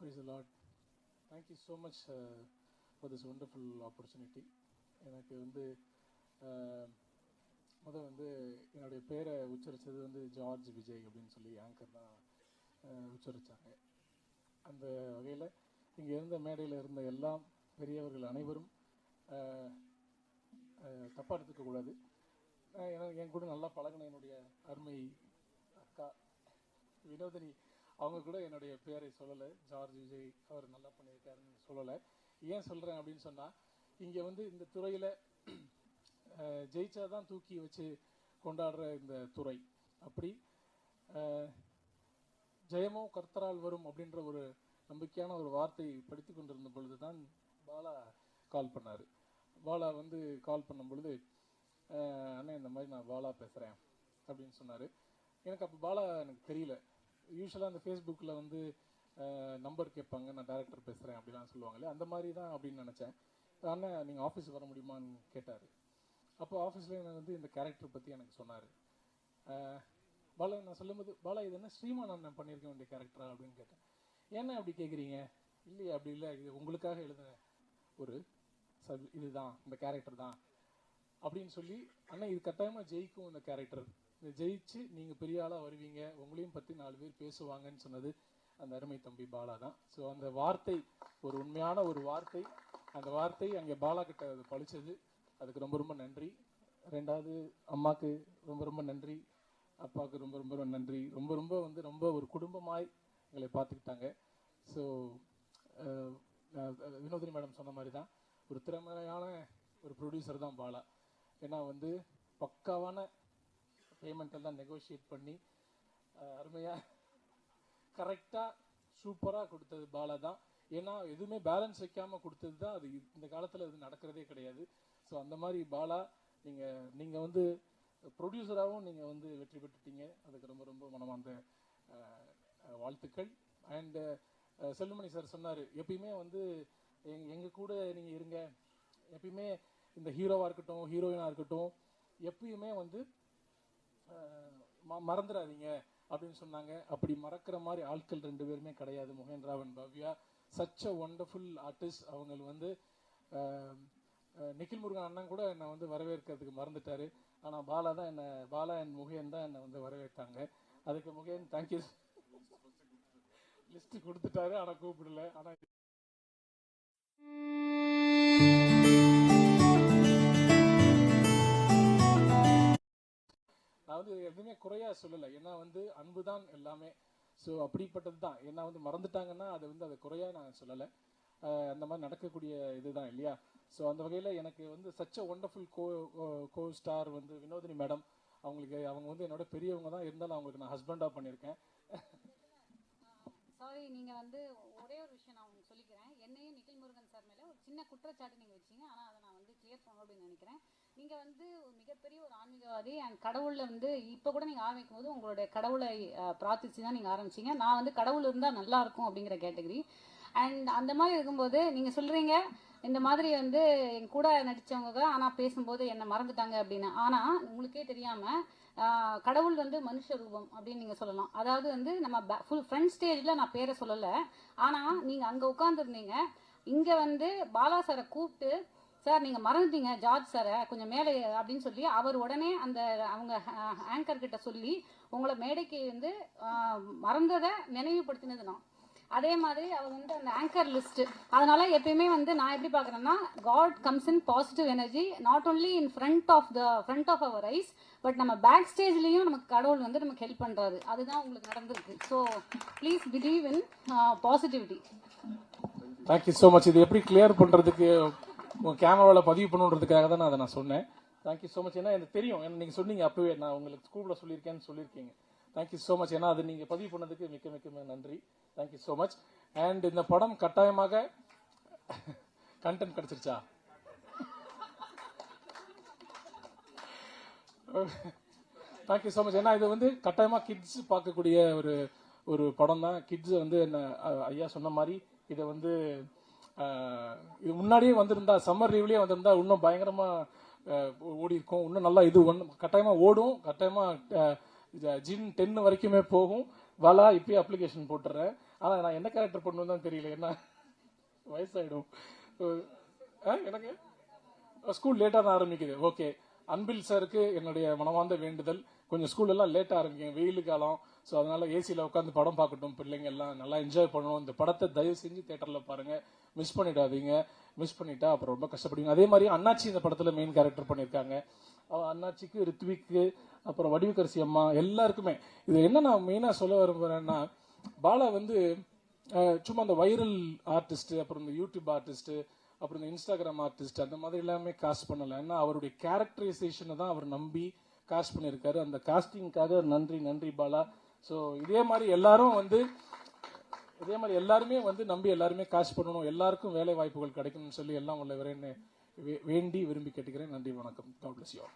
Praise the Lord. Thank you so much for this wonderful opportunity. எனக்கு வந்து என்னுடைய பேரை உச்சரித்தது ஜார்ஜ் விஜய் அப்படின்னு சொல்லி ஆங்கர் தான் உச்சரித்தாங்க. அந்த வகையில் இங்கே இருந்த மேடையில் இருந்த எல்லா பெரியவர்கள் அனைவரும் தப்பாக எடுத்துக்கக்கூடாது. என் கூட நல்லா பழகின என்னுடைய அருமை அக்கா வினோதினி அவங்க கூட என்னுடைய பேரை சொல்லலை, ஜார்ஜ் விஜய் அவர் நல்லா பண்ணியிருக்காருன்னு சொல்லலை. ஏன் சொல்கிறேன் அப்படின்னு சொன்னால், இங்கே இந்த துறையில் ஜெயிச்சாதான் தூக்கி வச்சு கொண்டாடுற இந்த துறை. அப்படி ஜெயமோ கர்த்தரால் வரும் அப்படின்ற ஒரு நம்பிக்கையான ஒரு வார்த்தை படித்து கொண்டிருந்த பொழுது தான் பாலா கால் பண்ணார். பாலா கால் பண்ணும் பொழுது, அண்ணன் இந்த மாதிரி நான் பாலா பேசுகிறேன் அப்படின்னு சொன்னார். எனக்கு அப்போ பாலா எனக்கு தெரியல. யூஸ்வலாக அந்த ஃபேஸ்புக்கில் நம்பர் கேட்பாங்க, நான் டைரக்டர் பேசுகிறேன் அப்படிலாம் சொல்லுவாங்களே, அந்த மாதிரி தான் அப்படின்னு நினச்சேன். அண்ணன் நீங்கள் ஆஃபீஸ் வர முடியுமான்னு கேட்டார். அப்போ ஆஃபீஸில் எனக்கு இந்த கேரக்டர் பற்றி எனக்கு சொன்னார். பாலா நான் சொல்லும்போது, பாலா இது என்ன ஸ்ரீமான் அண்ணன் பண்ணியிருக்க வேண்டிய கேரக்டரா அப்படின்னு கேட்டேன். ஏன்னா அப்படி கேட்குறீங்க? இல்லையே அப்படி இல்லை, இது உங்களுக்காக எழுதின ஒரு இதுதான், இந்த கேரக்டர் தான் அப்படின்னு சொல்லி, அண்ணன் இது கட்டாயமாக ஜெயிக்கும் இந்த கேரக்டர், இதை ஜெயிச்சு நீங்கள் பெரிய ஆளாக வருவீங்க, உங்களையும் பற்றி 4 பேர் பேசுவாங்கன்னு சொன்னது அந்த அருமை தம்பி பாலா தான். ஸோ அந்த வார்த்தை ஒரு உண்மையான ஒரு வார்த்தை. அந்த வார்த்தை அங்கே பாலா கிட்ட அது பழிச்சது. அதுக்கு ரொம்ப ரொம்ப நன்றி. 2வது அம்மாவுக்கு ரொம்ப ரொம்ப நன்றி, அப்பாவுக்கு ரொம்ப ரொம்ப நன்றி. ரொம்ப ரொம்ப ரொம்ப ஒரு குடும்பமாய் எங்களை பார்த்துக்கிட்டாங்க. ஸோ வினோதினி மேடம் சொன்ன மாதிரி தான் ஒரு திறமையான ஒரு ப்ரொடியூசர் தான் பாலா. ஏன்னா பக்காவான பேமெண்ட் எல்லாம் நெகோஷியேட் பண்ணி அருமையாக கரெக்டாக சூப்பராக கொடுத்தது பாலா தான். ஏன்னா எதுவுமே பேலன்ஸ் வைக்காமல் கொடுத்தது தான். அது இந்த காலத்தில் இது நடக்கிறதே கிடையாது. ஸோ அந்த மாதிரி பாலா நீங்கள் ப்ரொடியூசராகவும் நீங்கள் வெற்றி பெற்றுட்டீங்க. அதுக்கு ரொம்ப ரொம்ப மனமார்ந்த வாழ்த்துக்கள். அண்டு செல்லுமணி சார் சொன்னார், எப்பயுமே எங்கள் கூட நீங்கள் இருங்க, எப்பயுமே இந்த ஹீரோவாக இருக்கட்டும் ஹீரோயினாக இருக்கட்டும் எப்பயுமே மறந்துடாதீங்க அப்படின்னு சொன்னாங்க. அப்படி மறக்கிற மாதிரி ஆட்கள் 2 பேருமே கிடையாது. மோகன்ராவன் Bhavya such a wonderful artist. அவங்க நிகில் முருகன் அண்ணன் கூட என்னை வரவேற்கிறதுக்கு மறந்துட்டாரு. ஆனால் பாலா அண்ட் முகேன் தான் என்னை வரவேற்றாங்க. அதுக்கு முகேன் தேங்க்யூ. லிஸ்ட் கொடுத்துட்டாரு, ஆனால் கூப்பிடல. ஆனால் நான் எதுவுமே குறையா சொல்லலை. ஏன்னா அன்பு தான் எல்லாமே. ஸோ அப்படிப்பட்டது தான். ஏன்னா மறந்துட்டாங்கன்னா அதை குறையா நான் சொல்லலை. அந்த மாதிரி நடக்கக்கூடிய இதுதான் இல்லையா? ஸோ அந்த வகையில் எனக்கு such a wonderful go star Vinodhini madam. அவங்க என்னோட பெரியவங்க தான், இருந்தாலும் அவங்களுக்கு நான் ஹஸ்பண்டாக பண்ணியிருக்கேன். சாரி, நீங்கள் ஒரே ஒரு விஷயம் நான் உங்களுக்கு சொல்லிக்கிறேன். என்னையும் நிகில் முருகன் சார் மேலே ஒரு சின்ன குற்றச்சாட்டு நீங்கள் வச்சிங்க. ஆனால் அதை நான் கிளியர் பண்ணணும் அப்படின்னு நினைக்கிறேன். நீங்கள் ஒரு மிகப்பெரிய ஒரு ஆன்மீகவாதி. அண்ட் கடவுளில் இப்போ கூட நீங்கள் ஆரம்பிக்கும் போது உங்களுடைய கடவுளை பிரார்த்திச்சு தான் நீங்கள் ஆரம்பிச்சிங்க. நான் கடவுள் இருந்தால் நல்லா இருக்கும் அப்படிங்கிற கேட்டகரி. அண்ட் அந்த மாதிரி இருக்கும்போது நீங்கள் சொல்கிறீங்க இந்த மாதிரி என் கூட நடித்தவங்க ஆனால் பேசும்போது என்னை மறந்துட்டாங்க அப்படின்னு. ஆனால் உங்களுக்கே தெரியாமல் கடவுள் மனுஷ ரூபம் அப்படின்னு நீங்கள் சொல்லலாம். அதாவது நம்ம ஃபுல் ஃப்ரண்ட் ஸ்டேஜில் நான் பேரை சொல்லலை. ஆனால் நீங்கள் அங்கே உட்காந்துருந்தீங்க. இங்கே பாலா சாரை கூப்பிட்டு, சார் நீங்கள் மறந்துட்டீங்க ஜார்ஜ் சாரை, கொஞ்சம் மேலே அப்படின்னு சொல்லி அவர் உடனே அவங்க ஆங்கர் கிட்ட சொல்லி உங்களை மேடைக்கு மறந்ததை நினைவுபடுத்தினது நான். அதே மாதிரி அவர் அந்த ஆங்கர் லிஸ்ட். அதனால எப்பயுமே நான் எப்படி பார்க்குறேன்னா, God comes in positive energy, not only in front of our eyes, but நம்ம பேக் ஸ்டேஜ்லேயும் நமக்கு கடவுள் நமக்கு ஹெல்ப் பண்ணுறாரு. அதுதான் உங்களுக்கு நடந்திருக்கு. So please believe in positivity. Thank you so much. இது எப்படி கிளியர் பண்ணுறதுக்கு உங்கள் கேமராவில் பதிவு பண்ணுன்றதுக்காக தான் நான் அதை சொன்னேன். Thank you so much. ஏன்னா எனக்கு தெரியும், ஏன்னா நீங்கள் சொன்னீங்க அப்பவே, நான் உங்களுக்கு ஸ்கூலில் சொல்லியிருக்கீங்க. Thank you so much. ஏன்னா அது நீங்கள் பதிவு பண்ணதுக்கு மிக்க மிக்க நன்றி. Thank you so much. அண்ட் இந்த படம் கட்டாயமாக கண்டென்ட் கிடைச்சிருச்சா? Thank you so much. ஏன்னா இது கட்டாயமாக கிட்ஸ் பார்க்கக்கூடிய ஒரு படம் தான். கிட்ஸ் என்ன ஐயா சொன்ன மாதிரி இதை இது முன்னாடியே வந்திருந்தா, சம்மர் லீவ்லேயே வந்திருந்தா இன்னும் பயங்கரமாக ஓடி இருக்கும். இன்னும் நல்லா இது கட்டாயமாக ஓடும். கட்டாயமாக ஜின் 10 வரைக்குமே போகும். பாலா இப்பயே அப்ளிகேஷன் போட்டுறேன். ஆனால் நான் என்ன கேரக்டர் பண்ணணும்னு தான் தெரியல, என்ன வயசாயிடும். எனக்கு ஸ்கூல் லேட்டாக தான் ஆரம்பிக்குது. ஓகே, அன்பில் சாருக்கு என்னுடைய மனமார்ந்த வேண்டுதல், கொஞ்சம் ஸ்கூல் எல்லாம் லேட்டாக ஆரம்பிக்கும், வெயில் காலம். ஸோ அதனால ஏசியில் உட்காந்து படம் பார்க்கட்டும், பிள்ளைங்க எல்லாம் நல்லா என்ஜாய் பண்ணணும். இந்த படத்தை தயவு செஞ்சு தியேட்டரில் பாருங்க, மிஸ் பண்ணிடாதீங்க. மிஸ் பண்ணிட்டா அப்புறம் ரொம்ப கஷ்டப்படுவீங்க. அதே மாதிரி அண்ணாச்சி இந்த படத்தில் மெயின் கேரக்டர் பண்ணியிருக்காங்க. அண்ணாச்சிக்கு, ரித்விக்கு, அப்புறம் வடிவுக்கரசி அம்மா எல்லாருக்குமே இது என்ன நான் மெயினாக சொல்ல விரும்புகிறேன்னா, பாலா வந்து சும்மா அந்த வைரல் ஆர்டிஸ்ட், அப்புறம் இந்த யூடியூப் ஆர்டிஸ்ட், அப்புறம் இந்த இன்ஸ்டாகிராம் ஆர்டிஸ்ட் அந்த மாதிரி எல்லாமே காஸ்ட் பண்ணல. ஏன்னா அவருடைய கேரக்டரைசேஷனை தான் அவர் நம்பி காஸ்ட் பண்ணியிருக்காரு. அந்த காஸ்டிங்காக நன்றி நன்றி பாலா. ஸோ இதே மாதிரி எல்லாருமே வந்து நம்பி எல்லாருமே காஸ்ட் பண்ணணும், எல்லாருக்கும் வேலை வாய்ப்புகள் கிடைக்கணும்னு சொல்லி எல்லாம் உள்ள வேண்டி விரும்பி கேட்டுக்கிறேன். நன்றி, வணக்கம். God bless you all.